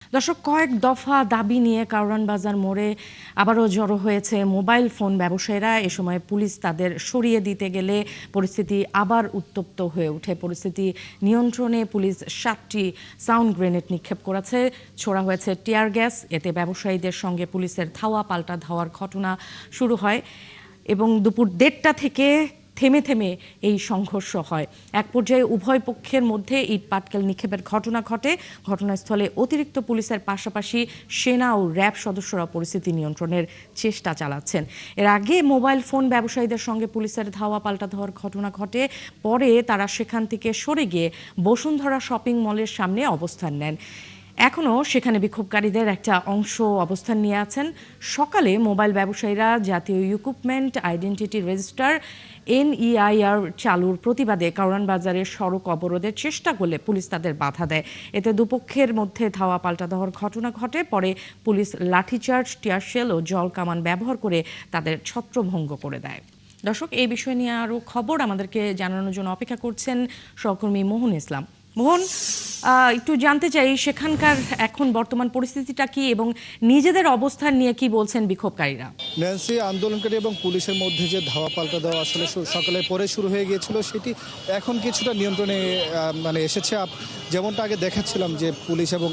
দর্শক, কয়েক দফা দাবি নিয়ে কারওয়ান বাজার মোড়ে আবারও জড়ো হয়েছে মোবাইল ফোন ব্যবসায়ীরা। এ সময় পুলিশ তাদের সরিয়ে দিতে গেলে পরিস্থিতি আবার উত্তপ্ত হয়ে ওঠে। পরিস্থিতি নিয়ন্ত্রণে পুলিশ 7টি সাউন্ড গ্রেনেড নিক্ষেপ করেছে, ছোড়া হয়েছে টিয়ার গ্যাস। এতে ব্যবসায়ীদের সঙ্গে পুলিশের ধাওয়া পাল্টা ধাওয়ার ঘটনা শুরু হয় এবং দুপুর 1:30টা থেকে থেমে থেমে এই সংঘর্ষ হয়। এক পর্যায়ে উভয় পক্ষের মধ্যে ইট পাটকেল নিক্ষেপের ঘটনা ঘটে। ঘটনাস্থলে অতিরিক্ত পুলিশের পাশাপাশি সেনা ও র্যাব সদস্যরা পরিস্থিতি নিয়ন্ত্রণের চেষ্টা চালাচ্ছেন। এর আগে মোবাইল ফোন ব্যবসায়ীদের সঙ্গে পুলিশের ধাওয়া পাল্টা ধাওয়ার ঘটনা ঘটে। পরে তারা সেখান থেকে সরে গিয়ে বসুন্ধরা শপিং মলের সামনে অবস্থান নেন। এখনও সেখানে বিক্ষোভকারীদের একটা অংশ অবস্থান নিয়ে আছেন। সকালে মোবাইল ব্যবসায়ীরা জাতীয় ইকুইপমেন্ট আইডেন্টিটি রেজিস্টার NEIR চালুর প্রতিবাদে কারওয়ান বাজারের সড়ক অবরোধের চেষ্টা করলে পুলিশ তাদের বাধা দেয়। এতে দুপক্ষের মধ্যে ধাওয়া পাল্টা ধাওয়ার ঘটনা ঘটে। পরে পুলিশ লাঠিচার্জ, টিয়ারশেল ও জল কামান ব্যবহার করে তাদের ছত্রভঙ্গ করে দেয়। দর্শক, এই বিষয় নিয়ে আরও খবর আমাদেরকে জানানোর জন্য অপেক্ষা করছেন সহকর্মী মোহন ইসলাম। মোহন, একটু জানতে চাই সেখানকার এখন বর্তমান পরিস্থিতিটা কি এবং নিজেদের অবস্থান নিয়ে কি বলছেন বিক্ষোভকারীরা। ন্যান্সি, আন্দোলনকারী এবং পুলিশের মধ্যে যে ধাওয়া পাল্টা দেওয়া আসলে সকালে পরে শুরু হয়ে গিয়েছিল, সেটি এখন কিছুটা নিয়ন্ত্রণে এসেছে। যেমনটা আগে দেখাচ্ছিলাম যে পুলিশ এবং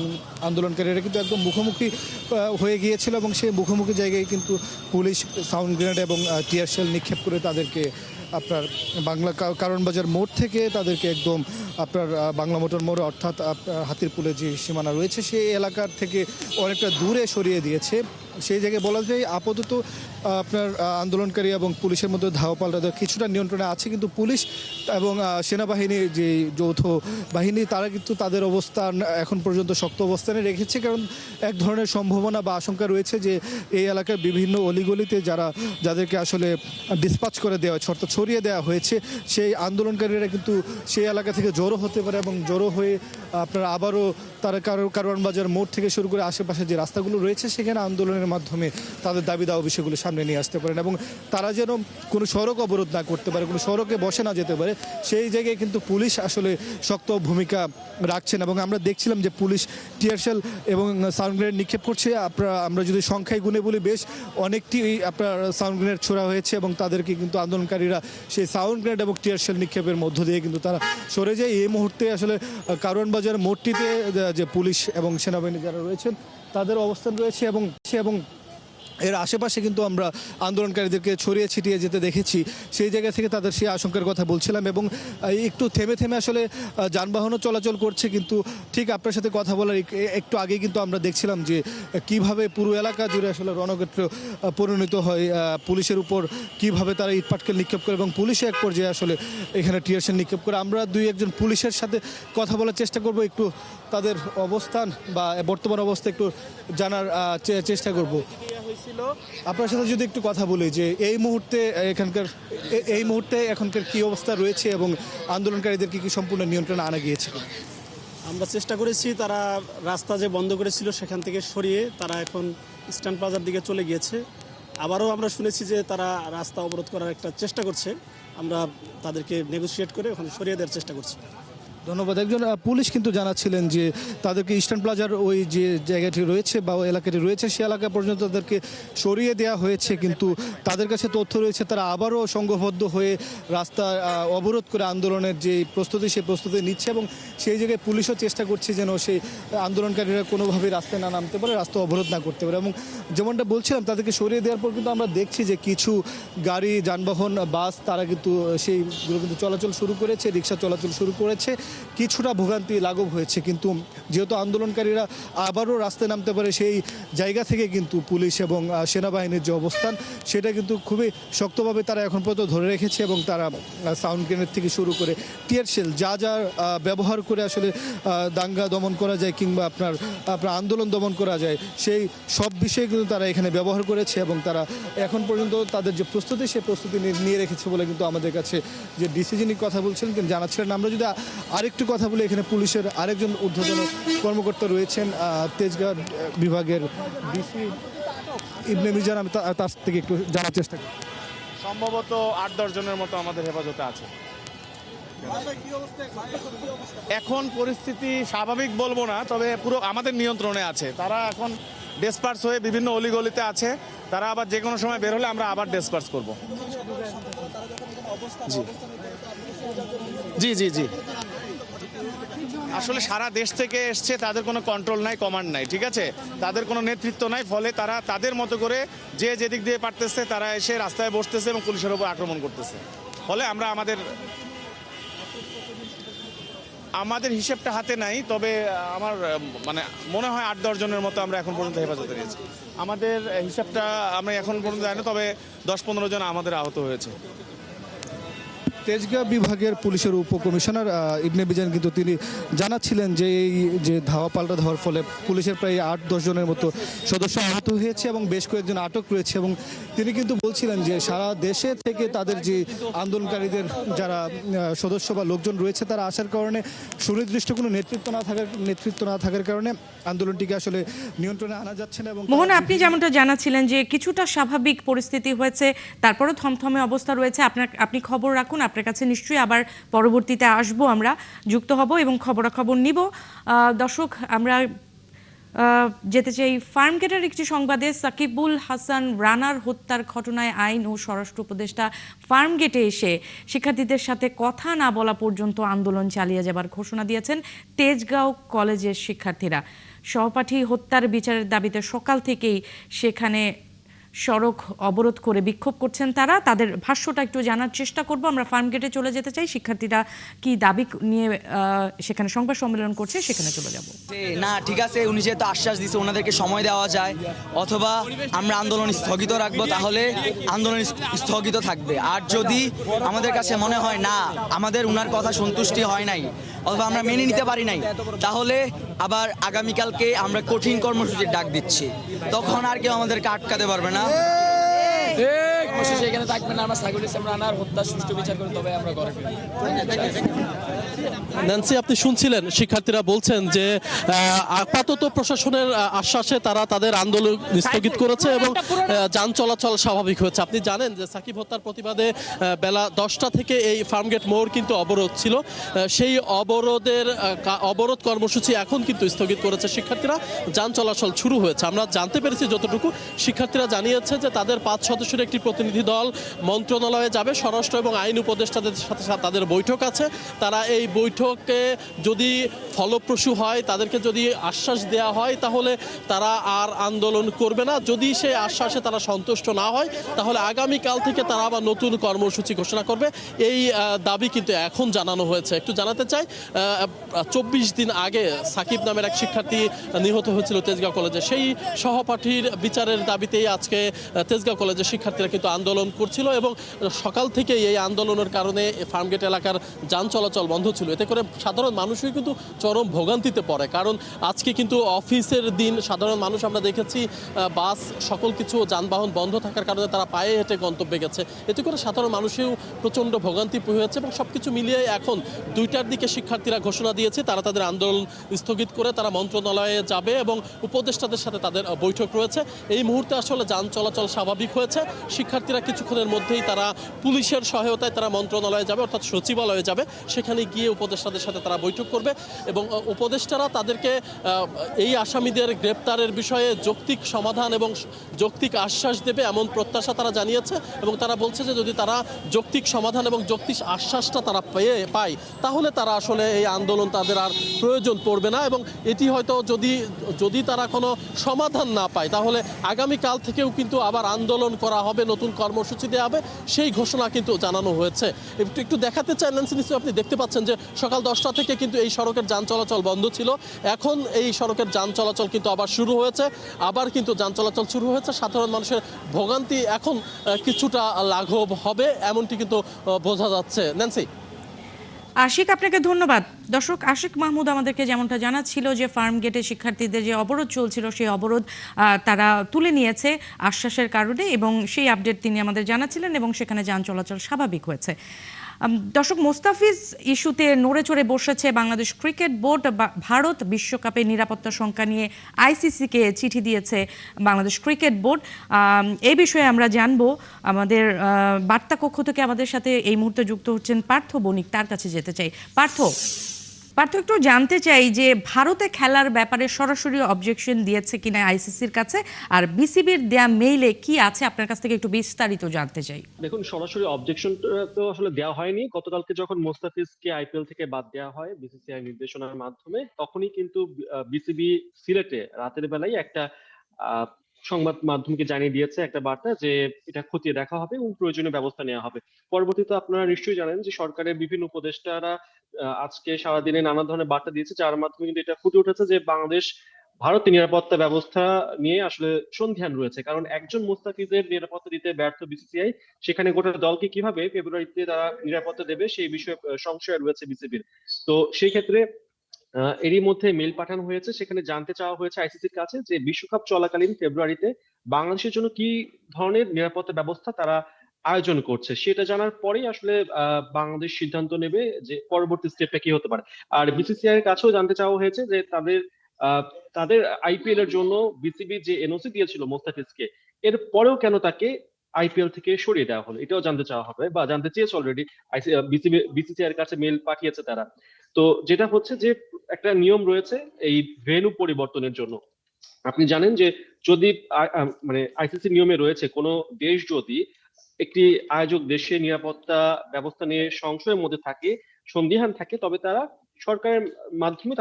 আন্দোলনকারীরা কিন্তু একদম মুখোমুখি হয়ে গিয়েছিল এবং সেই মুখোমুখি জায়গায় কিন্তু পুলিশ সাউন্ড গ্রেনেড এবং টিয়ার শেল নিক্ষেপ করে তাদেরকে আপনার কারওয়ান বাজার মোড় থেকে তাদেরকে একদম আপনার বাংলা মোটর মোড় অর্থাৎ হাতিরপুলের যে সীমানা রয়েছে সেই এলাকার থেকে অনেকটা দূরে সরিয়ে দিয়েছে। সেই জায়গায় বলা যায় আপাতত আপনার আন্দোলনকারী এবং পুলিশের মধ্যে ধাওয়া পাল্টা কিছুটা নিয়ন্ত্রণে আছে, কিন্তু পুলিশ এবং সেনাবাহিনীর যে যৌথ বাহিনী তারা কিন্তু তাদের অবস্থান এখন পর্যন্ত শক্ত অবস্থানে রেখেছে। কারণ এক ধরনের সম্ভাবনা বা আশঙ্কা রয়েছে যে এই এলাকার বিভিন্ন অলিগলিতে যাদেরকে আসলে ডিসপাচ করে দেওয়া হয়েছে অর্থাৎ ছড়িয়ে দেওয়া হয়েছে, সেই আন্দোলনকারীরা কিন্তু সেই এলাকা থেকে জড়ো হতে পারে এবং জড়ো হয়ে আপনার আবারও তারা কারওয়ান বাজার মোড় থেকে শুরু করে আশেপাশে যে রাস্তাগুলো রয়েছে সেখানে আন্দোলনের মাধ্যমে তাদের দাবি দাওয়া বিষয়গুলো সামনে নিয়ে আসতে পারেন এবং তারা যেন কোনো সড়ক অবরোধ না করতে পারে, কোনো সড়কে বসে না যেতে পারে, সেই জায়গায় কিন্তু পুলিশ আসলে শক্ত ভূমিকা রাখছেন। এবং আমরা দেখছিলাম যে পুলিশ টিয়ারশেল এবং সাউন্ড গ্রেনেড নিক্ষেপ করছে। আমরা যদি সংখ্যায় গুণে বলি বেশ অনেকটি আপনার সাউন্ড গ্রেনেড ছোড়া হয়েছে এবং তাদেরকে কিন্তু আন্দোলনকারীরা সেই সাউন্ড গ্রেনেড এবং টিয়ারশেল নিক্ষেপের মধ্য দিয়ে কিন্তু তারা সরে যায়। এই মুহূর্তে আসলে কারওয়ান বাজার মোড়টিতে যে পুলিশ এবং সেনাবাহিনী যারা রয়েছেন তাদের অবস্থান রয়েছে এবং এর আশেপাশে কিন্তু আমরা আন্দোলনকারীদেরকে ছড়িয়ে ছিটিয়ে যেতে দেখেছি। সেই জায়গা থেকে তাদের সেই আশঙ্কার কথা বলছিলাম এবং একটু থেমে থেমে আসলে যানবাহনও চলাচল করছে, কিন্তু ঠিক আপনার সাথে কথা বলার একটু আগে কিন্তু আমরা দেখছিলাম যে কিভাবে পুরো এলাকা জুড়ে আসলে রণক্ষেত্র পরিণত হয়। পুলিশের উপর কিভাবে তারা ইটপাটকেল নিক্ষেপ করে এবং পুলিশে এক পর্যায়ে আসলে এখানে টিয়ারশেল নিক্ষেপ করে। আমরা দুই একজন পুলিশের সাথে কথা বলার চেষ্টা করব, একটু তাদের অবস্থান বা বর্তমান অবস্থা একটু জানার চেষ্টা করব। আপনার সাথে যদি একটু কথা বলি যে এই মুহূর্তে এখনকার কি অবস্থা রয়েছে এবং আন্দোলনকারীদেরকে কি সম্পূর্ণ নিয়ন্ত্রণে আনা গিয়েছে? আমরা চেষ্টা করেছি, তারা রাস্তা যে বন্ধ করেছিল সেখান থেকে সরিয়ে তারা এখন স্ট্যান্ড প্লাজার দিকে চলে গিয়েছে। আবারও আমরা শুনেছি যে তারা রাস্তা অবরোধ করার একটা চেষ্টা করছে। আমরা তাদেরকে নেগোসিয়েট করে ওখানে সরিয়ে দেওয়ার চেষ্টা করছি। ধন্যবাদ। একজন পুলিশ কিন্তু জানাচ্ছিলেন যে তাদেরকে ইস্টার্ন প্লাজার ওই যে জায়গাটি রয়েছে বা ওই এলাকাটি রয়েছে সে এলাকা পর্যন্ত তাদেরকে সরিয়ে দেওয়া হয়েছে, কিন্তু তাদের কাছে তথ্য রয়েছে তারা আবারও সংঘবদ্ধ হয়ে রাস্তা অবরোধ করে আন্দোলনের যে প্রস্তুতি সেই প্রস্তুতি নিচ্ছে এবং সেই জায়গায় পুলিশও চেষ্টা করছে যেন সেই আন্দোলনকারীরা কোনোভাবেই রাস্তায় না নামতে পারে, রাস্তা অবরোধ না করতে পারে। এবং যেমনটা বলছিলাম তাদেরকে সরিয়ে দেওয়ার পর কিন্তু আমরা দেখছি যে কিছু গাড়ি, যানবাহন, বাস তারা কিন্তু সেইগুলো কিন্তু চলাচল শুরু করেছে, রিক্সা চলাচল শুরু করেছে। কিছুটা ভোগান্তি লাঘব হয়েছে, কিন্তু যেহেতু আন্দোলনকারীরা আবারও রাস্তায় নামতে পারে সেই জায়গা থেকে কিন্তু পুলিশ এবং সেনাবাহিনীর যে অবস্থান সেটা কিন্তু খুবই শক্তভাবে তারা এখন পর্যন্ত ধরে রেখেছে এবং তারা সাউন্ড গ্রেনেড থেকে শুরু করে টিয়ার শেল যা ব্যবহার করে আসলে দাঙ্গা দমন করা যায় কিংবা আপনার আন্দোলন দমন করা যায় সেই সব বিষয়ে কিন্তু তারা এখানে ব্যবহার করেছে এবং তারা এখন পর্যন্ত তাদের যে প্রস্তুতি সেই প্রস্তুতি নিয়ে রেখেছে বলে কিন্তু আমাদের কাছে যে ডিসিশন কথা বলছিলেন কিন্তু জানাচ্ছিলেন। আমরা যদি আরেকটু কথা বলে এখানে পুলিশের আরেকজন ঊর্ধ্বতন কর্মকর্তা রয়েছেন তেজগাঁও বিভাগের ডিসি ইবনে মিজান, আমি তার থেকে একটু জানার চেষ্টা করি। সম্ভবত 8-10 জনের মতো আমাদের হেফাজতে আছে। এখন পরিস্থিতি স্বাভাবিক বলবো না, তবে পুরো আমাদের নিয়ন্ত্রণে আছে। তারা এখন ডিসপার্স হয়ে বিভিন্ন অলিগলিতে আছে। তারা আবার যে কোনো সময় বের হলে আমরা আবার ডিসপার্স করব। জি জি জি আসলে সারা দেশ থেকে এসছে, তাদের কোনো কন্ট্রোল নাই, কমান্ড নাই, ঠিক আছে, তাদের কোনো নেতৃত্ব নাই। ফলে তারা তাদের মতো করে যে যেদিক দিয়ে পারতেছে তারা এসে রাস্তায় বসতেছে এবং পুলিশের উপর আক্রমণ করতেছে। ফলে আমরা আমাদের হিসেবটা হাতে নাই, তবে আমার মানে মনে হয় 8-10 জনের মতো আমরা এখন পর্যন্ত হেফাজতে নিয়েছি। আমাদের হিসাবটা আমরা এখন পর্যন্ত জানি না, তবে 10-15 জন আমাদের আহত হয়েছে। তেজগাঁও বিভাগের পুলিশের উপকমিশনার ইবনে বিজান কিন্তু তিনি জানাচ্ছিলেন যে এই যে ধাওয়া পাল্টা ধাওয়ার ফলে পুলিশের প্রায় 8-10 জনের মতো সদস্য আহত হয়েছে এবং বেশ কয়েকজন আটক রয়েছে। এবং তিনি কিন্তু বলছিলেন যে সারা দেশে থেকে তাদের যে আন্দোলনকারীদের যারা সদস্য বা লোকজন রয়েছে তারা আসার কারণে সুনির্দিষ্ট কোনো নেতৃত্ব না থাকার কারণে আন্দোলনটিকে আসলে নিয়ন্ত্রণে আনা যাচ্ছে না। এবং মোহন, আপনি যেমনটা জানাচ্ছিলেন যে কিছুটা স্বাভাবিক পরিস্থিতি হয়েছে, তারপরও থমথমে অবস্থা রয়েছে। আপনি খবর রাখুন, আপনার কাছে নিশ্চয়ই আবার পরবর্তীতে আসবো, আমরা যুক্ত হব এবং খবরাখবর নিব। দর্শক, আমরা যেতে চাই ফার্মগেটের একটি সংবাদে। সাকিবুল হাসান রানার হত্যার ঘটনায় আইন ও স্বরাষ্ট্র উপদেষ্টা ফার্মগেটে এসে শিক্ষার্থীদের সাথে কথা না বলা পর্যন্ত আন্দোলন চালিয়ে যাবার ঘোষণা দিয়েছেন তেজগাঁও কলেজের শিক্ষার্থীরা। সহপাঠী হত্যার বিচারের দাবিতে সকাল থেকেই সেখানে সড়ক অবরোধ করে বিক্ষোভ করছেন তারা। তাদের ভাষ্যটা একটু জানার চেষ্টা করব। আমরা ফার্মগেটে চলে যেতে চাই, শিক্ষার্থীরা কি দাবি নিয়ে সেখানে সংবাদ সম্মেলন করছে সেখানে চলে যাব। না, ঠিক আছে, উনি যেহেতু আশ্বাস দিচ্ছে ওনাদেরকে সময় দেওয়া যায়, অথবা আমরা আন্দোলন স্থগিত রাখবো, তাহলে আন্দোলন স্থগিত থাকবে। আর যদি আমাদের কাছে মনে হয় না আমাদের উনার কথা সন্তুষ্টি হয় নাই অথবা আমরা মেনে নিতে পারি নাই, তাহলে আবার আগামীকালকে আমরা কঠিন কর্মসূচির ডাক দিচ্ছি। তখন আর কেউ আমাদেরকে আটকাতে পারবে না। এখানে থাকবেন, আমরা সাকিবুল ইসলাম রানার হত্যা সুষ্ঠু বিচার করি, তবে আমরা ঘরে ফিরব। ন্যান্সি, আপনি শুনছিলেন শিক্ষার্থীরা বলছেন যে আপাতত প্রশাসনের আশ্বাসে তারা তাদের আন্দোলন স্থগিত করেছে এবং যান চলাচল স্বাভাবিক হয়েছে। আপনি জানেন যে সাকিব হত্যার প্রতিবাদে বেলা 10টা থেকে এই ফার্মগেট মোড় কিন্তু অবরোধ ছিল। সেই অবরোধ কর্মসূচি এখন কিন্তু স্থগিত করেছে শিক্ষার্থীরা, যান চলাচল শুরু হয়েছে। আমরা জানতে পেরেছি যতটুকু, শিক্ষার্থীরা জানিয়েছে যে তাদের 5 সদস্যের একটি প্রতিনিধি দল মন্ত্রণালয়ে যাবে, স্বরাষ্ট্র এবং আইন উপদেষ্টাদের সাথে তাদের বৈঠক আছে। তারা এই বৈঠকে যদি ফলপ্রসূ হয়, তাদেরকে যদি আশ্বাস দেওয়া হয়, তাহলে তারা আর আন্দোলন করবে না। যদি সেই আশ্বাসে তারা সন্তুষ্ট না হয়, তাহলে আগামীকাল থেকে তারা আবার নতুন কর্মসূচি ঘোষণা করবে। এই দাবি কিন্তু এখন জানানো হয়েছে। একটু জানাতে চাই, 24 দিন আগে সাকিব নামের এক শিক্ষার্থী নিহত হয়েছিল তেজগাঁও কলেজে। সেই সহপাঠীর বিচারের দাবিতেই আজকে তেজগাঁও কলেজের শিক্ষার্থীরা কিন্তু আন্দোলন করছিল এবং সকাল থেকেই এই আন্দোলনের কারণে ফার্মগেট এলাকার যান চলাচল বন্ধ ছিল। এতে করে সাধারণ মানুষই কিন্তু চরম ভোগান্তিতে পড়ে, কারণ আজকে কিন্তু অফিসের দিন। সাধারণ মানুষ আমরা দেখেছি বাস সকল কিছু যানবাহন বন্ধ থাকার কারণে তারা পায়ে হেঁটে গন্তব্যে গেছে। এতে করে সাধারণ মানুষেও প্রচণ্ড ভোগান্তি হয়েছে এবং সবকিছু মিলিয়ে এখন 2টার দিকে শিক্ষার্থীরা ঘোষণা দিয়েছে তারা তাদের আন্দোলন স্থগিত করে তারা মন্ত্রণালয়ে যাবে এবং উপদেষ্টাদের সাথে তাদের বৈঠক রয়েছে। এই মুহূর্তে আসলে যান চলাচল স্বাভাবিক হয়েছে। শিক্ষার্থীরা কিছুক্ষণের মধ্যেই তারা পুলিশের সহায়তায় তারা মন্ত্রণালয়ে যাবে, অর্থাৎ সচিবালয়ে যাবে। সেখানে গিয়ে উপদেষ্টাদের সাথে তারা বৈঠক করবে এবং উপদেষ্টারা তাদেরকে এই আসামিদের গ্রেপ্তারের বিষয়ে যৌক্তিক সমাধান এবং যৌক্তিক আশ্বাস দেবে এমন প্রত্যাশা তারা জানিয়েছে। এবং তারা বলছে যে যদি তারা যৌক্তিক সমাধান এবং যৌক্তিক আশ্বাসটা তারা পায়, তাহলে তারা আসলে এই আন্দোলন তাদের আর প্রয়োজন পড়বে না। এবং এটি হয়তো যদি তারা কোনো সমাধান না পায়, তাহলে আগামীকাল থেকেও কিন্তু আবার আন্দোলন করা হবে, নতুন কর্মসূচি দেওয়া হবে, সেই ঘোষণা কিন্তু জানানো হয়েছে। একটু দেখাতে চাই, নিশ্চয়ই আপনি দেখতে পাচ্ছেন যে সকাল 10টা থেকে কিন্তু এই সড়কের যান চলাচল বন্ধ ছিল। এখন এই সড়কের যান চলাচল কিন্তু আবার শুরু হয়েছে, যান চলাচল শুরু হয়েছে। সাধারণ মানুষের ভোগান্তি এখন কিছুটা লাঘব হবে এমনটি কিন্তু বোঝা যাচ্ছে। ন্যান্সি। আশিক, আপনাকে ধন্যবাদ। দর্শক, আশিক মাহমুদ আমাদেরকে যেমনটা জানাচ্ছিল যে ফার্মগেটে শিক্ষার্থীদের যে অবরোধ চলছিল সেই অবরোধ তারা তুলে নিয়েছে আশ্বাসের কারণে, এবং সেই আপডেট তিনি আমাদের জানাচ্ছিলেন এবং সেখানে যান চলাচল স্বাভাবিক হয়েছে। দর্শক, মোস্তাফিজ ইস্যুতে নড়ে চড়ে বসেছে বাংলাদেশ ক্রিকেট বোর্ড। ভারত বিশ্বকাপে নিরাপত্তা সংখ্যা নিয়ে আইসিসিকে চিঠি দিয়েছে বাংলাদেশ ক্রিকেট বোর্ড। এই বিষয়ে আমরা জানবো। আমাদের বার্তা কক্ষ থেকে আমাদের সাথে এই মুহূর্তে যুক্ত হচ্ছেন পার্থ বণিক, তার কাছে যেতে চাই। পার্থ, একটু জানতে চাই যে ভারতে খেলার ব্যাপারে সরাসরি অবজেকশন দিয়েছে কিনা আইসিসির কাছে, আর বিসিবির দেয়া মেইলে কি আছে আপনার কাছ থেকে একটু বিস্তারিত জানতে চাই। দেখুন, সরাসরি অবজেকশন তো আসলে দেওয়া হয়নি। গতকালকে যখন মোস্তাফিজকে আইপিএল থেকে বাদ দেওয়া হয় বিসিসিআই নির্দেশনার মাধ্যমে, তখনই কিন্তু বিসিবি সিলেটে রাতের বেলায় একটা সংবাদ মাধ্যমকে জানিয়ে দিয়েছে একটা বার্তা যে এটা খতিয়ে দেখা হবে এবং প্রয়োজনীয় ব্যবস্থা নেওয়া হবে। পরবর্তীতে আপনারা নিশ্চয়ই জানেন যে সরকারের বিভিন্ন উপদেষ্টারা আজকে সারাদিনে নানা ধরনের বার্তা দিয়েছে, যার মাধ্যমে কিন্তু এটা ফুটে উঠেছে যে বাংলাদেশ ভারতের নিরাপত্তা ব্যবস্থা নিয়ে আসলে সন্দিহান রয়েছে। কারণ একজন মুস্তাফিজের নিরাপত্তা দিতে ব্যর্থ বিসিসিআই, সেখানে গোটা দলকে কিভাবে ফেব্রুয়ারিতে তারা নিরাপত্তা দেবে সেই বিষয়ে সংশয় রয়েছে বিসিবির। তো সেই ক্ষেত্রে এরই মধ্যে মেল পাঠানো হয়েছে, সেখানে জানতে চাওয়া হয়েছে আইসিসির কাছে যে বিশ্বকাপ চলাকালীন ফেব্রুয়ারিতে বাংলাদেশের জন্য কি ধরনের নিরাপত্তা ব্যবস্থা তারা আয়োজন করছে। সেটা জানার পরেই আসলে বাংলাদেশ সিদ্ধান্ত নেবে যে পরবর্তী স্টেপটা কি হতে পারে। আর বিসিসিআই এর কাছেও জানতে চাওয়া হয়েছে যে তাদের আইপিএল এর জন্য বিসিবি যে এনওসি দিয়েছিল মোস্তাফিজকে, এর পরেও কেন তাকে আইপিএল থেকে সরিয়ে দেওয়া হলো, এটাও জানতে চাওয়া হবে বা জানতে চেয়েছে অলরেডি। বিসিসিআই এর কাছে মেল পাঠিয়েছে তারা। তো যেটা হচ্ছে যে একটা নিয়ম রয়েছে এই ভেন্যু পরিবর্তনের জন্য। আপনি জানেন যে যদি মানে আইসিসি নিয়মে রয়েছে কোনো দেশ যদি একটি আয়োজক দেশের নিরাপত্তা ব্যবস্থা নিয়ে সংশয়ের মধ্যে থাকে, সন্দিহান থাকে, তবে তারা সরকারের মাধ্যমে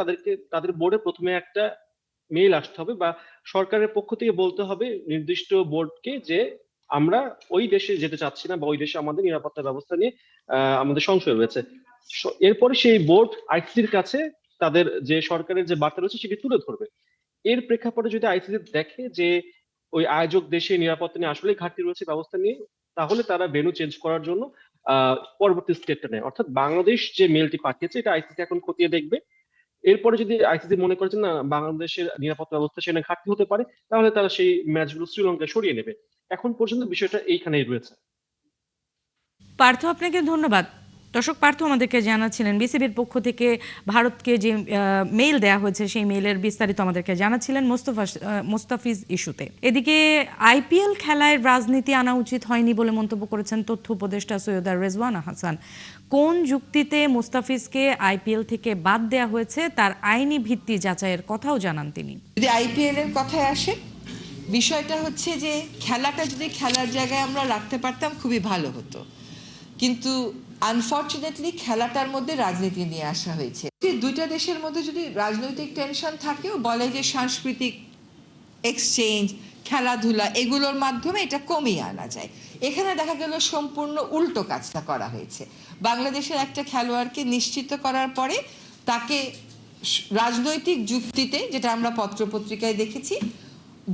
তাদের বোর্ডে প্রথমে একটা মেইল আসতে হবে বা সরকারের পক্ষ থেকে বলতে হবে নির্দিষ্ট বোর্ডকে যে আমরা ওই দেশে যেতে চাচ্ছি না বা ওই দেশে আমাদের নিরাপত্তা ব্যবস্থা নিয়ে আমাদের সংশয় রয়েছে। এরপরে সেই বোর্ড আইসিসির কাছে তাদের যে সরকারের যে বার্তা রয়েছে সেটি তুলে ধরবে। এর প্রেক্ষাপটে যদি আইসিসি দেখে যে ওই আয়োজক দেশে নিরাপত্তা নিয়ে আসলে ঘাটতি রয়েছে ব্যবস্থা নিয়ে, তাহলে তারা ভেন্যু চেঞ্জ করার জন্য পরবর্তী স্টেপটা নেয়। অর্থাৎ বাংলাদেশ যে মেলটি পাঠিয়েছে এটা আইসিসি এখন খতিয়ে দেখবে। এরপরে যদি আইসিসি মনে করেছেন না বাংলাদেশের নিরাপত্তা ব্যবস্থা সেখানে ঘাটতি হতে পারে, তাহলে তারা সেই ম্যাচগুলো শ্রীলঙ্কায় সরিয়ে নেবে। এখন পর্যন্ত বিষয়টা এইখানেই রয়েছে। পার্থ, আপনাকে ধন্যবাদ। দর্শক, পার্থ আমাদেরকে জানাচ্ছিলেন বিসিবির পক্ষ থেকে ভারতকে যে মেইল দেওয়া হয়েছে সেই মেইলের বিস্তারিত আমাদেরকে জানাচ্ছিলেন মোস্তাফিজ ইস্যুতে। এদিকে আইপিএল খেলায় রাজনীতি আনা উচিত হয়নি বলে মন্তব্য করেছেন তথ্য উপদেষ্টা সৈয়দা রেজওয়ানা হাসান। কোন যুক্তিতে মোস্তাফিজকে আইপিএল থেকে বাদ দেওয়া হয়েছে তার আইনি ভিত্তি যাচাইয়ের কথাও জানান তিনি। যদি আইপিএল এর কথায় আসে, বিষয়টা হচ্ছে যে খেলাটা যদি খেলার জায়গায় আমরা রাখতে পারতাম খুবই ভালো হতো, কিন্তু আনফর্চুনেটলি খেলাটার মধ্যে রাজনীতি নিয়ে আসা হয়েছে। দুইটা দেশের মধ্যে যদি রাজনৈতিক টেনশন থাকেও বলে যে সাংস্কৃতিক এক্সচেঞ্জ, খেলাধুলা এগুলোর মাধ্যমে এটা কমিয়ে আনা যায়। এখানে দেখা গেল সম্পূর্ণ উল্টো কাজটা করা হয়েছে। বাংলাদেশের একটা খেলোয়াড়কে নিশ্চিত করার পরে তাকে রাজনৈতিক যুক্তিতে, যেটা আমরা পত্রপত্রিকায় দেখেছি,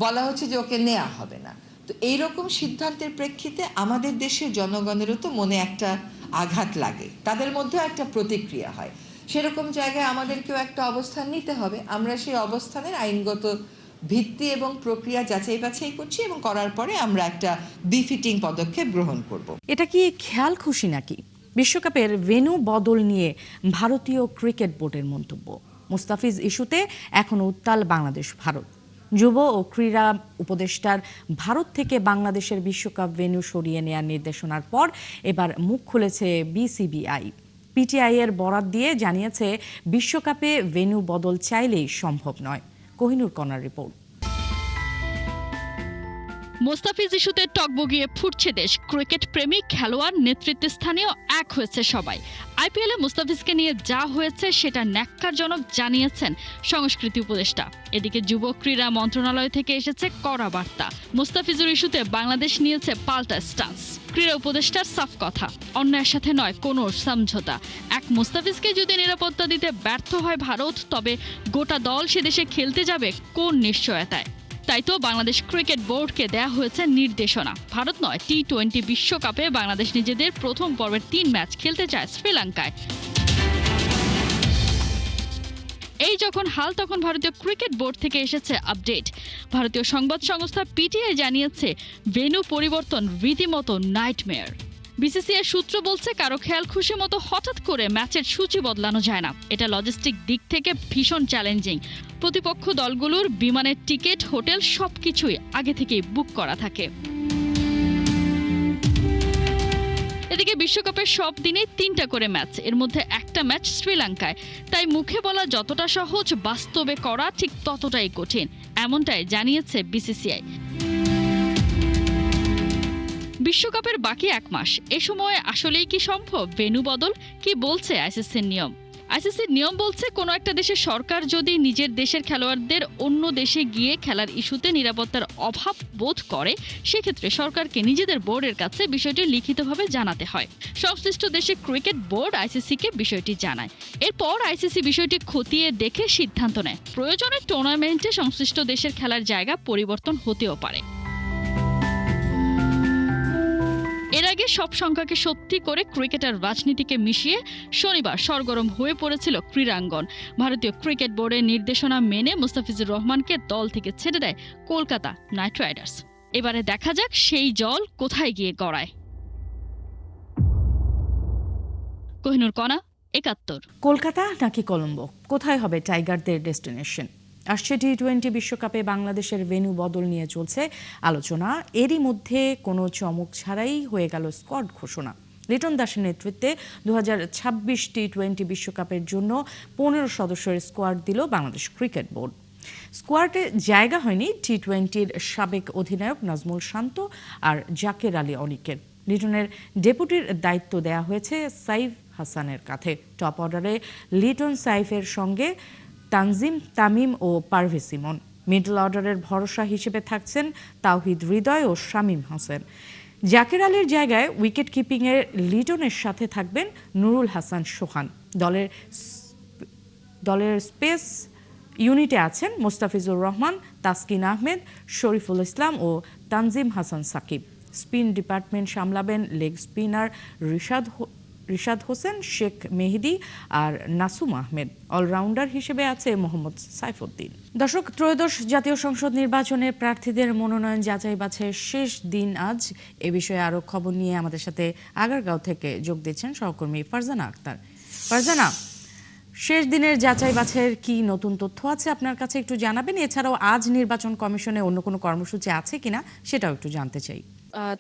বলা হচ্ছে যে ওকে নেওয়া হবে না। তো এইরকম সিদ্ধান্তের প্রেক্ষিতে আমাদের দেশের জনগণেরও তো মনে একটা আঘাত লাগে, তাদের মধ্যেও একটা প্রতিক্রিয়া হয়। সেরকম জায়গায় আমাদেরকেও একটা অবস্থান নিতে হবে। আমরা সেই অবস্থানের আইনগত ভিত্তি এবং প্রক্রিয়া যাচাই বাছাই করছি এবং করার পরে আমরা একটা বিফিটিং পদক্ষেপ গ্রহণ করব। এটা কি খেয়াল খুশি নাকি? বিশ্বকাপের ভেন্যু বদল নিয়ে ভারতীয় ক্রিকেট বোর্ডের মন্তব্য। মুস্তাফিজ ইস্যুতে এখনো উত্তাল বাংলাদেশ ভারত। যুব ও ক্রীড়া উপদেষ্টার ভারত থেকে বাংলাদেশের বিশ্বকাপ ভেন্যু সরিয়ে নেওয়ার নির্দেশনার পর এবার মুখ খুলেছে বিসিবিআই। পিটিআই এর বরাত দিয়ে জানিয়েছে বিশ্বকাপে ভেন্যু বদল চাইলেই সম্ভব নয়। কোহিনুর কণার রিপোর্ট। মোস্তাফিজ ইস্যুতে টকবগিয়ে ফুটছে দেশ। ক্রিকেট প্রেমিক, খেলোয়াড়, নেতৃত্বস্থানীয় এক হয়েছে সবাই। আইপিএলে মুস্তাফিজকে নিয়ে যা হয়েছে সেটা ন্যাক্কারজনক জানিয়েছেন সংস্কৃতি উপদেষ্টা। এদিকে যুব ক্রীড়া মন্ত্রণালয় থেকে এসেছে কড়া বার্তা। মুস্তাফিজুর ইস্যুতে বাংলাদেশ নিয়েছে পাল্টা স্টান্স। ক্রীড়া উপদেষ্টার সাফ কথা, অন্যায়ের সাথে নয় কোনো সমঝোতা। এক মুস্তাফিজকে যদি নিরাপত্তা দিতে ব্যর্থ হয় ভারত, তবে গোটা দল সে দেশে খেলতে যাবে কোন নিশ্চয়তায়? তাই তো বাংলাদেশ ক্রিকেট বোর্ডকে দেয়া হয়েছে নির্দেশনা। ভারত নয়, টি-20 বিশ্বকাপে বাংলাদেশ নিজেদের প্রথম পর্বের 3 ম্যাচ খেলতে চায় শ্রীলঙ্কায়। এই যখন হাল, তখন ভারতীয় ক্রিকেট বোর্ড থেকে এসেছে আপডেট। ভারতীয় সংবাদ সংস্থা পিটিআই জানিয়েছে ভেন্যু পরিবর্তন রীতিমতো নাইটমেয়ার। বিসিসিআই সূত্র বলছে কারো খেয়াল খুশি মতো হঠাৎ করে ম্যাচের সূচি বদলানো যায় না। এটা লজিস্টিক দিক থেকে ভীষণ চ্যালেঞ্জিং। প্রতিপক্ষ দলগুলোর বিমানের টিকিট, হোটেল সবকিছুই আগে থেকেই বুক করা থাকে। এদিকে বিশ্বকাপের সব দিনেই 3টা করে ম্যাচ, এর মধ্যে একটা ম্যাচ শ্রীলঙ্কায়। তাই মুখে বলা যতটা সহজ, বাস্তবে করা ঠিক ততটাই কঠিন, এমনটাই জানিয়েছে বিসিসিআই। বিশ্বকাপের বাকি 1 মাস, এ সময় আসলেই কি সম্ভব ভেন্যু বদল? কি বলছে আইসিসির নিয়ম? আইসিসির নিয়ম বলছে কোনো একটা দেশের সরকার যদি নিজের দেশের খেলোয়াড়দের অন্য দেশে গিয়ে খেলার ইস্যুতে নিরাপত্তার অভাব বোধ করে, সেক্ষেত্রে সরকারকে নিজেদের বোর্ডের কাছে বিষয়টি লিখিতভাবে জানাতে হয়। সংশ্লিষ্ট দেশের ক্রিকেট বোর্ড আইসিসিকে বিষয়টি জানায়। এরপর আইসিসি বিষয়টি খতিয়ে দেখে সিদ্ধান্ত নেয়। প্রয়োজনে টুর্নামেন্টে সংশ্লিষ্ট দেশের খেলার জায়গা পরিবর্তন হতেও পারে। এর আগে সব সংখ্যাকে সত্যি করে ক্রিকেটার রাজনীতিকে মিশিয়ে শনিবার সরগরম হয়ে পড়েছিল ক্রীড়াঙ্গন। ভারতীয় ক্রিকেট বোর্ডের নির্দেশনা মেনে মুস্তাফিজুর রহমানকে দল থেকে ছেড়ে দেয় কলকাতা নাইট রাইডার্স। এবারে দেখা যাক সেই জল কোথায় গিয়ে গড়ায়। কোহিনুর কণা, ৭১। কলকাতা নাকি কলম্বো, কোথায় হবে টাইগারদের ডেস্টিনেশন? আসছে টি-20 বিশ্বকাপে বাংলাদেশের ভেন্যু বদল নিয়ে চলছে আলোচনা। এরই মধ্যে কোনো চমক ছাড়াই হয়ে গেল স্কোয়াড ঘোষণা। লিটন দাসের নেতৃত্বে 2026 টি-20 বিশ্বকাপের জন্য 15 সদস্যের স্কোয়াড দিল বাংলাদেশ ক্রিকেট বোর্ড। স্কোয়াডে জায়গা হয়নি টি-20-র সাবেক অধিনায়ক নাজমুল শান্ত আর জাকের আলী অনিকের। লিটনের ডেপুটির দায়িত্ব দেয়া হয়েছে সাইফ হাসানের কাঁধে। টপ অর্ডারে লিটন, সাইফের সঙ্গে তানজিম, তামিম ও পারভেজ ইমন। মিডল অর্ডারের ভরসা হিসেবে থাকছেন তাওহিদ হৃদয় ও শামীম হোসেন। জাকের আলীর জায়গায় উইকেট কিপিংয়ের লিটনের সাথে থাকবেন নুরুল হাসান সোহান। দলের স্পেস ইউনিটে আছেন মোস্তাফিজুর রহমান, তাসকিন আহমেদ, শরীফুল ইসলাম ও তানজিম হাসান সাকিব। স্পিন ডিপার্টমেন্ট সামলাবেন লেগ স্পিনার রিশাদ হোসেন, শেখ মেহেদি আর নাসুম আহমেদ। অলরাউন্ডার হিসেবে আছে মোহাম্মদ সাইফুদ্দিন। দর্শক, ত্রয়োদশ জাতীয় সংসদ নির্বাচনে প্রার্থীদের মনোনয়ন যাচাই বাছাইয়ের শেষ দিন আজ। এ বিষয়ে আরও খবর নিয়ে আমাদের সাথে আগারগাঁও থেকে যোগ দিচ্ছেন সহকর্মী ফারজানা আক্তার। ফারজানা, শেষ দিনের যাচাই বাছাইয়ের কি নতুন তথ্য আছে আপনার কাছে একটু জানাবেন? এছাড়াও আজ নির্বাচন কমিশনে অন্য কোনো কর্মসূচি আছে কিনা সেটাও একটু জানতে চাই।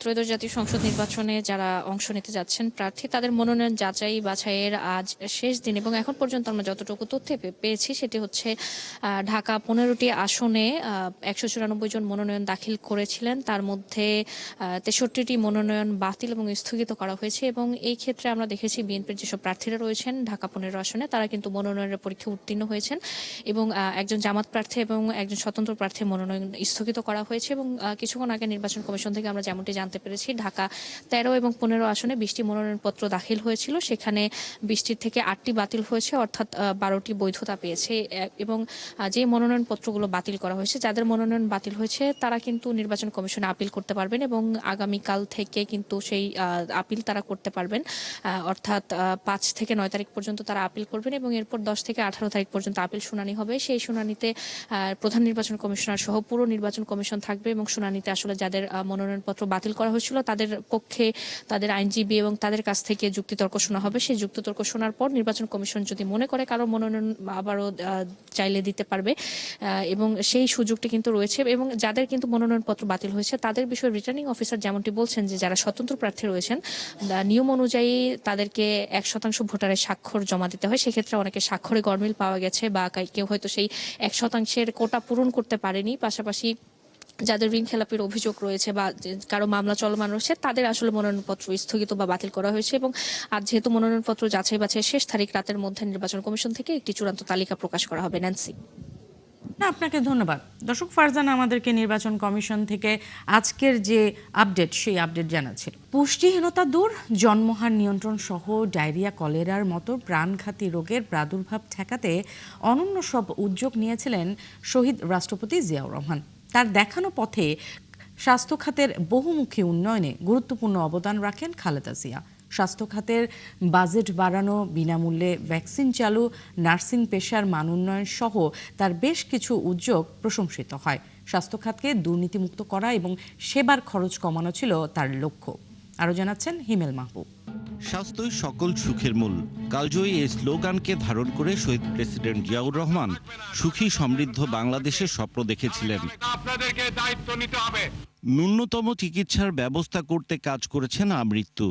ত্রয়োদশ জাতীয় সংসদ নির্বাচনে যারা অংশ নিতে যাচ্ছেন প্রার্থী, তাদের মনোনয়ন যাচাই বাছাইয়ের আজ শেষ দিন এবং এখন পর্যন্ত আমরা যতটুকু তথ্য পেয়েছি সেটি হচ্ছে ঢাকা 15টি আসনে 194 জন মনোনয়ন দাখিল করেছিলেন। তার মধ্যে 63টি মনোনয়ন বাতিল এবং স্থগিত করা হয়েছে এবং এই ক্ষেত্রে আমরা দেখেছি বিএনপির যেসব প্রার্থীরা রয়েছেন ঢাকা 15 আসনে তারা কিন্তু মনোনয়নের পরীক্ষায় উত্তীর্ণ হয়েছেন এবং একজন জামাত প্রার্থী এবং একজন স্বতন্ত্র প্রার্থীর মনোনয়ন স্থগিত করা হয়েছে। এবং কিছুক্ষণ আগে নির্বাচন কমিশন থেকে আমরা জানতে পেরেছি ঢাকা 13 এবং 15 আসনে 20টি মনোনয়নপত্র দাখিল হয়েছিল, সেখানে 20টির থেকে 8টি বাতিল হয়েছে, অর্থাৎ 12টি বৈধতা পেয়েছে। এবং যে মনোনয়নপত্রগুলো বাতিল করা হয়েছে, যাদের মনোনয়ন বাতিল হয়েছে তারা কিন্তু নির্বাচন কমিশনে আপিল করতে পারবেন এবং আগামীকাল থেকে কিন্তু সেই আপিল তারা করতে পারবেন, অর্থাৎ 5 থেকে 9 তারিখ পর্যন্ত তারা আপিল করবেন এবং এরপর 10 থেকে 18 তারিখ পর্যন্ত আপিল শুনানি হবে। সেই শুনানিতে প্রধান নির্বাচন কমিশনার সহ পুরো নির্বাচন কমিশন থাকবে এবং শুনানিতে আসলে যাদের মনোনয়নপত্র বাতিল করা হয়েছিল তাদের পক্ষে তাদের আইনজীবী এবং তাদের কাছ থেকে যুক্তিতর্ক শোনা হবে। সেই যুক্তিতর্ক শোনার পর নির্বাচন কমিশন যদি মনে করে কারো মনোনয়ন আবারও চাইলে দিতে পারবে এবং সেই সুযোগটি কিন্তু রয়েছে। এবং যাদের কিন্তু মনোনয়নপত্র বাতিল হয়েছে তাদের বিষয়ে রিটার্নিং অফিসার যেমনটি বলছেন যে যারা স্বতন্ত্র প্রার্থী রয়েছেন নিয়ম অনুযায়ী তাদেরকে 1% ভোটারের স্বাক্ষর জমা দিতে হয়। সেক্ষেত্রে অনেকে স্বাক্ষরে গরমিল পাওয়া গেছে বা কেউ হয়তো সেই 1%-এর কোটা পূরণ করতে পারেনি। পাশাপাশি যাদের ঋণ খেলাপির অভিযোগ রয়েছে বা কারো মামলা চলমান রয়েছে তাদের আসলে মনোনয়নপত্র স্থগিত বা বাতিল করা হয়েছে। এবং আজ যেহেতু মনোনয়নপত্র যাচাই বাছাই শেষ তারিখ, রাতের মধ্যে নির্বাচন কমিশন থেকে একটি চূড়ান্ত তালিকা প্রকাশ করা হবে। ন্যান্সি, আপনাকে ধন্যবাদ। দর্শক, ফারজানা আমাদেরকে নির্বাচন কমিশন থেকে আজকের যে আপডেট সেই আপডেট জানাচ্ছিল। পুষ্টিহীনতা দূর, জন্মহার নিয়ন্ত্রণ সহ ডায়রিয়া, কলেরার মতো প্রাণঘাতী রোগের প্রাদুর্ভাব ঠেকাতে অনন্য সব উদ্যোগ নিয়েছিলেন শহীদ রাষ্ট্রপতি জিয়াউর রহমান। তার দেখানো পথে স্বাস্থ্য খাতের বহুমুখী উন্নয়নে গুরুত্বপূর্ণ অবদান রাখেন খালেদা জিয়া। স্বাস্থ্য খাতের বাজেট বাড়ানো, বিনামূল্যে ভ্যাকসিন চালু, নার্সিং পেশার মান উন্নয়ন সহ তার বেশ কিছু উদ্যোগ প্রশংসিত হয়। স্বাস্থ্য খাতকে দুর্নীতিমুক্ত করা এবং সেবার খরচ কমানো ছিল তার লক্ষ্য। আরও জানাচ্ছেন হিমেল মাহবুব। স্বাস্থ্যই সকল সুখের মূল কালজয়ী এই স্লোগানকে ধারণ করে শহীদ প্রেসিডেন্ট জিয়াউর রহমান সুখী সমৃদ্ধ বাংলাদেশের স্বপ্ন দেখেছিলেন। ন্যূনতম চিকিৎসার ব্যবস্থা করতে কাজ করেছেন আমৃত্যু।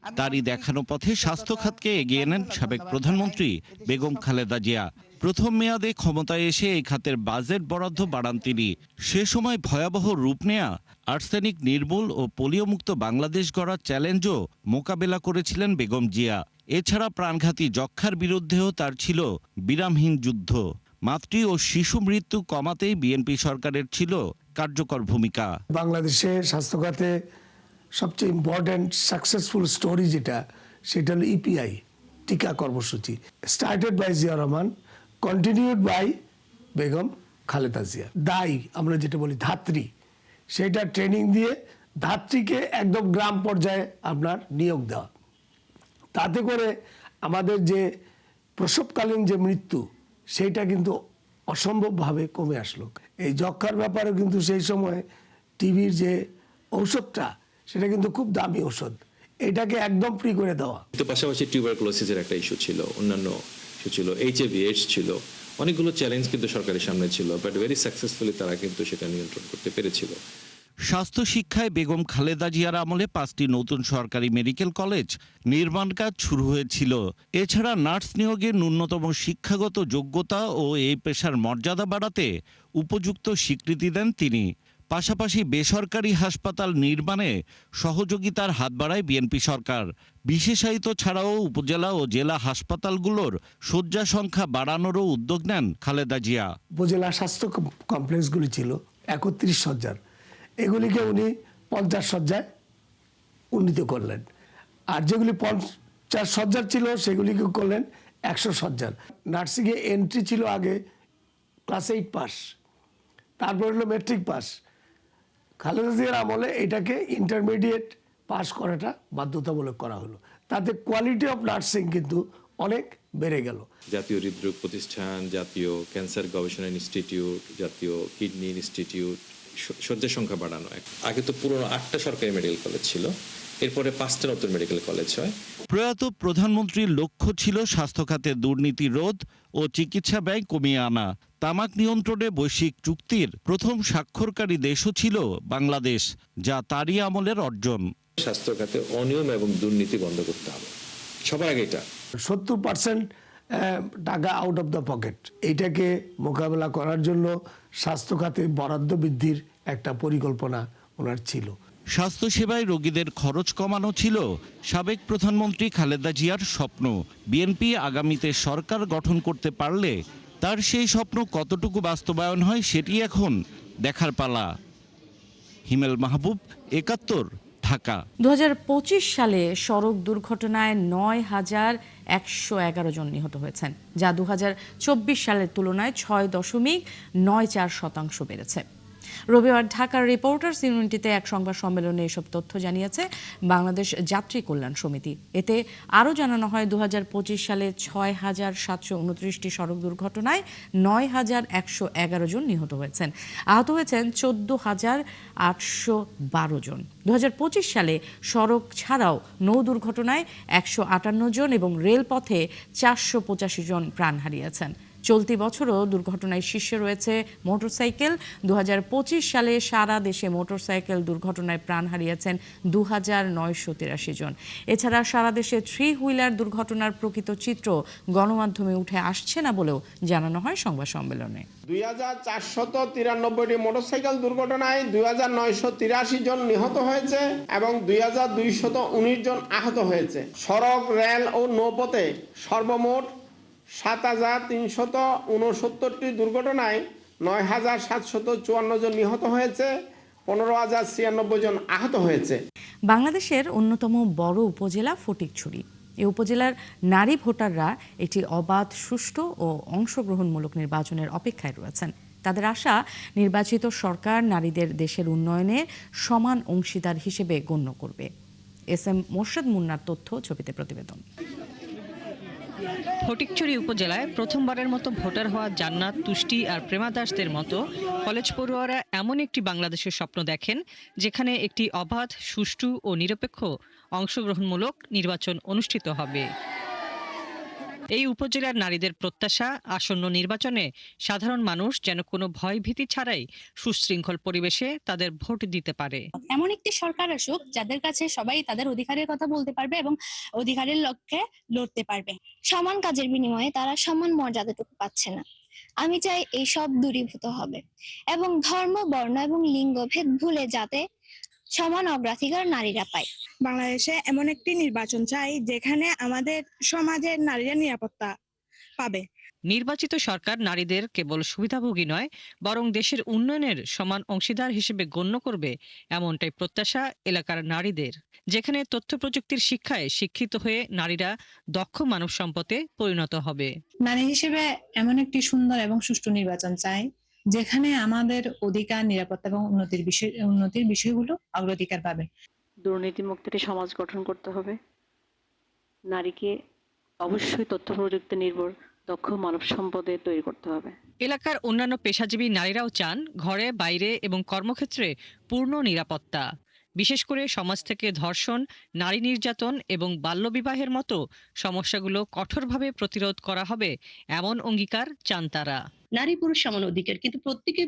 তারই দেখানো পথে স্বাস্থ্য খাতকে এগিয়ে নেন সাবেক প্রধানমন্ত্রী বেগম খালেদা জিয়া। প্রথম মেয়াদে ক্ষমতায় এসে এই খাতের বাজেট বরাদ্দ বাড়ান তিনি। সে সময় ভয়াবহ রূপ নেয়া আর্সেনিক নির্মূল ও পোলিওমুক্ত বাংলাদেশ গড়ার চ্যালেঞ্জও মোকাবেলা করেছিলেন বেগম জিয়া। এছাড়া প্রাণঘাতী যক্ষ্মার বিরুদ্ধেও তার ছিল বিরামহীন যুদ্ধ। মাতৃ ও শিশু মৃত্যু কমাতেই বিএনপি সরকারের ছিল কার্যকর ভূমিকা। বাংলাদেশে স্বাস্থ্য খাতে সবচেয়ে ইম্পর্টেন্ট সাকসেসফুল স্টোরি যেটা, সেটা হলো ইপিআই টিকা কর্মসূচি, started by Zia Rahman, continued by Begum Khaleda Zia. দায়ী আমরা যেটা বলি ধাত্রী, সেটা ট্রেনিং দিয়ে ধাত্রীকে একদম গ্রাম পর্যায়ে আপনার নিয়োগ দেওয়া। তাতে করে আমাদের যে প্রসবকালীন যে মৃত্যু, সেইটা কিন্তু অসম্ভবভাবে কমে আসলো। এই যক্ষ্মার ব্যাপারে কিন্তু সেই সময় টিবির যে ঔষধটা, সেটা কিন্তু খুব দামি ঔষধ, এটাকে একদম ফ্রি করে দেওয়া। পাশাপাশি টিউবারকুলোসিসের একটা ইস্যু ছিল, অন্যান্য ইস্যু ছিল, এইচআইভি এইডস ছিল, অনেকগুলো চ্যালেঞ্জ কিন্তু সরকারের সামনে ছিল, বাট ভেরি সাকসেসফুলি তারা কিন্তু সেটা নিয়ন্ত্রণ করতে পেরেছিল। স্বাস্থ্য শিক্ষায় বেগম খালেদা জিয়ার আমলে 5টি নতুন সরকারি মেডিকেল কলেজ নির্মাণ কাজ শুরু হয়েছিল। এছাড়া নার্স নিয়োগে ন্যূনতম শিক্ষাগত যোগ্যতা ও এই পেশার মর্যাদা বাড়াতে উপযুক্ত স্বীকৃতি দেন তিনি। পাশাপাশি বেসরকারি হাসপাতাল নির্মাণে সহযোগিতার হাত বাড়ায় বিএনপি সরকার। বিশেষায়িত ছাড়াও উপজেলা ও জেলা হাসপাতালগুলোর শয্যা সংখ্যা বাড়ানোরও উদ্যোগ নেন খালেদা জিয়া। উপজেলা স্বাস্থ্য কমপ্লেক্সগুলি ছিল 31 শয্যার, এগুলিকে উনি 50 শয্যায় উন্নীত করলেন। আর যেগুলি 50 শয্যার ছিল সেগুলিকে করলেন 100 শয্যার। নার্সিংয়ে এন্ট্রি ছিল আগে ক্লাস 8 পাস, তারপর হলো মেট্রিক পাস। খালেদা জিয়ার আমলে এটাকে ইন্টারমিডিয়েট পাস করাটা বাধ্যতামূলক করা হলো। তাতে কোয়ালিটি অফ নার্সিং কিন্তু অনেক বেড়ে গেল। জাতীয় হৃদরোগ প্রতিষ্ঠান, জাতীয় ক্যান্সার গবেষণা ইনস্টিটিউট, জাতীয় কিডনি ইনস্টিটিউট, শয্যা সংখ্যা বাড়ানো। আগে তো পুরনো 8টা সরকারি মেডিকেল কলেজ ছিল, এরপরে 5টা নতুন মেডিকেল কলেজ হয়। প্রয়াত প্রধানমন্ত্রীর লক্ষ্য ছিল স্বাস্থ্য খাতে দুর্নীতি রোধ ও চিকিৎসা ব্যয় কমিয়ে আনা। তামাক নিয়ন্ত্রণে বৈশ্বিক চুক্তির প্রথম স্বাক্ষরকারী দেশও ছিল বাংলাদেশ, যা তারই আমলের অর্জন। স্বাস্থ্য খাতে অনিয়ম এবং দুর্নীতি বন্ধ করতে হবে সবার আগে। এটা 70% টাকা আউট অফ দ্য পকেট, এইটাকে মোকাবেলা করার জন্য স্বাস্থ্য খাতে বরাদ্দ বৃদ্ধির একটা পরিকল্পনা ওনার ছিল। স্বাস্থ্যসেবায় রোগীদের খরচ কমানো ছিল সাবেক প্রধানমন্ত্রী খালেদা জিয়ার স্বপ্ন। বিএনপি আগামীতে সরকার গঠন করতে পারলে তার সেই স্বপ্ন কতটুকু বাস্তবায়ন হয় সেটি এখন দেখার পালা। হিমেল মাহবুব, 71, ঢাকা। 2025 সালে সড়ক দুর্ঘটনায় 9,111 জন নিহত হয়েছেন, যা 2024 সালের তুলনায় 6.94% বেড়েছে। রবিবার ঢাকার রিপোর্টার্স ইউনিটিতে এক সংবাদ সম্মেলনে এসব তথ্য জানিয়েছে বাংলাদেশ যাত্রী কল্যাণ সমিতি। এতে আরও জানানো হয় 2025 সালে 6,729টি সড়ক দুর্ঘটনায় 9,111 জন নিহত হয়েছেন। আহত হয়েছেন 14,812 জন। 2025 সালে সড়ক ছাড়াও নৌ দুর্ঘটনায় 158 জন এবং রেলপথে 485 জন প্রাণ হারিয়েছেন। চলতি বছরও দুর্ঘটনায় শীর্ষে রয়েছে মোটরসাইকেল। 2025 সালে সারা দেশে মোটরসাইকেল দুর্ঘটনায় প্রাণ হারিয়েছেন 2,983 জন। এছাড়া সারা দেশে 3 হুইলার দুর্ঘটনার প্রকৃত চিত্র গণমাধ্যমে উঠে আসছে না বলেও জানানো হয় সংবাদ সম্মেলনে। 2,493টি মোটরসাইকেল দুর্ঘটনায় 2,983 জন নিহত হয়েছে এবং 2,219 জন আহত হয়েছে। সড়ক, রেল ও নৌপথে সর্বমোট 7,369টি দুর্ঘটনায় 9,754 জন নিহত হয়েছে, 15,096 জন আহত হয়েছে। বাংলাদেশের অন্যতম বড় উপজেলা ফটিকছড়ি। এই উপজেলার নারী ভোটাররা একটি অবাধ, সুষ্ঠু ও অংশগ্রহণমূলক নির্বাচনের অপেক্ষায় রয়েছেন। তাদের আশা, নির্বাচিত সরকার নারীদের দেশের উন্নয়নে সমান অংশীদার হিসেবে গণ্য করবে। এস এম মোর্শেদ মুন্নার তথ্য, ছবিতে প্রতিবেদন। ফটিকছড়ি উপজেলায় প্রথমবারের মতো ভোটার হওয়া জান্নাত, তুষ্টি আর প্রেমা দাসদের মতো কলেজ পড়ুয়ারা এমন একটি বাংলাদেশের স্বপ্ন দেখেন যেখানে একটি অবাধ, সুষ্ঠু ও নিরপেক্ষ অংশগ্রহণমূলক নির্বাচন অনুষ্ঠিত হবে। এই উপজেলার নারীদের প্রত্যাশা, আসন্ন নির্বাচনে সাধারণ মানুষ যেন কোনো ভয় ভীতি ছাড়াই সুশৃঙ্খল পরিবেশে তাদের ভোট দিতে পারে। এমন একটি সরকার আসুক যাদের কাছে সবাই তাদের অধিকারের কথা বলতে পারবে এবং অধিকারের লক্ষ্যে লড়তে পারবে। সমান কাজের বিনিময়ে তারা সমান মর্যাদাটুকু পাচ্ছে না। আমি চাই এই সব দূরীভূত হবে এবং ধর্ম, বর্ণ এবং লিঙ্গভেদ ভুলে যাতে সমান অগ্রাধিকার নারীরা পায়। বাংলাদেশে এমন একটি নির্বাচন চাই যেখানে আমাদের সমাজের নারীরা নিরাপত্তা পাবে। নির্বাচিত সরকার নারীদের কেবল সুবিধাভোগী নয়, বরং দেশের উন্নয়নের সমান অংশীদার হিসেবে গণ্য করবে, এমনটাই প্রত্যাশা এলাকার নারীদের। যেখানে তথ্য প্রযুক্তির শিক্ষায় শিক্ষিত হয়ে নারীরা দক্ষ মানব সম্পদে পরিণত হবে। নারী হিসেবে এমন একটি সুন্দর এবং সুষ্ঠু নির্বাচন চাই যেখানে আমাদের অধিকার, নিরাপত্তা এবং উন্নতির বিষয়গুলো অগ্রাধিকার পাবে। দুর্নীতিমুক্ত একটি সমাজ গঠন করতে হবে। নারীকে অবশ্যই তথ্য প্রযুক্তি নির্ভর দক্ষ মানব সম্পদে তৈরি করতে হবে। এলাকার অন্যান্য পেশাজীবী নারীরাও চান ঘরে, বাইরে এবং কর্মক্ষেত্রে পূর্ণ নিরাপত্তা। বিশেষ করে সমাজ থেকে ধর্ষণ, নারী নির্যাতন এবং বাল্যবিবাহের মতো সমস্যাগুলো কঠোরভাবে প্রতিরোধ করা হবে, এমন অঙ্গীকার চান তারা। নারী পুরুষ সমান অধিকার, কিন্তু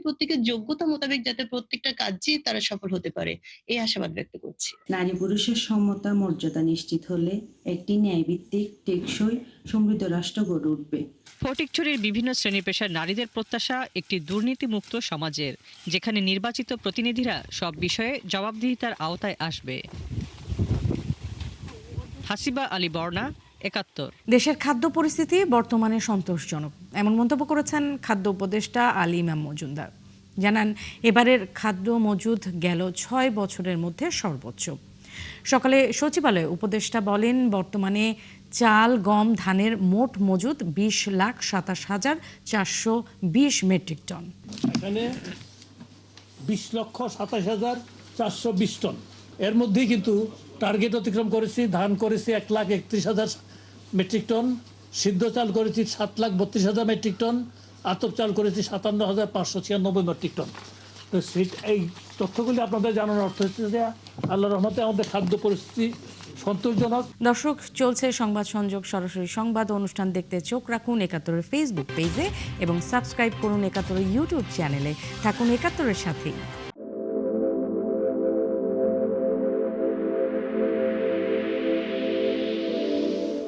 প্রত্যেকের যোগ্যতা মোতাবেক যাতে প্রত্যেকটা কাজে তারা সফল হতে পারে, এই আশাবাদ ব্যক্ত করছি। নারী পুরুষের সমতা মর্যাদা নিশ্চিত হলে একটি ন্যায়ভিত্তিক, টেকসই, সমৃদ্ধ রাষ্ট্র গড়ে উঠবে। ফটিকছড়ির বিভিন্ন শ্রেণী পেশার নারীদের প্রত্যাশা একটি দুর্নীতিমুক্ত সমাজের, যেখানে নির্বাচিত প্রতিনিধিরা সব বিষয়ে জবাবদিহিতার আওতায় আসবে। হাসিবা আলী বর্ণা, ৭১। দেশের খাদ্য পরিস্থিতি বর্তমানে সন্তোষজনক, এমন মন্তব্য করেছেন খাদ্য উপদেষ্টা আলী ইমাম মজুমদার। জানান, এবারের খাদ্য মজুদ গেল ৬ বছরের মধ্যে সর্বোচ্চ। সকালে সচিবালয়ে উপদেষ্টা বলেন, বর্তমানে চাল, গম, ধানের মোট মজুদ ২০,২৭,৪২০ মেট্রিক টন। এখানে ২০,২৭,৪২০ টন। এর মধ্যেই কিন্তু টার্গেট অতিক্রম করেছি। ধান করেছি ১,৩১,০০০ মেট্রিক টন, সিদ্ধ চাল করেছি ৭,৩২,০০০ মেট্রিক টন, আতপ চাল করেছি ৫৭,৫৯৬ মেট্রিক টন। তো এই তথ্যগুলি আপনাদের জানানোর অর্থ হচ্ছে যে আল্লাহর রহমতে আমাদের খাদ্য পরিস্থিতি সন্তোষজনক। দর্শক, চলছে সংবাদ সংযোগ সরাসরি সংবাদ অনুষ্ঠান দেখতে চোখ রাখুন ৭১-এর ফেসবুক পেজে এবং সাবস্ক্রাইব করুন ৭১-এর ইউটিউব চ্যানেলে। থাকুন ৭১-এর সাথেই।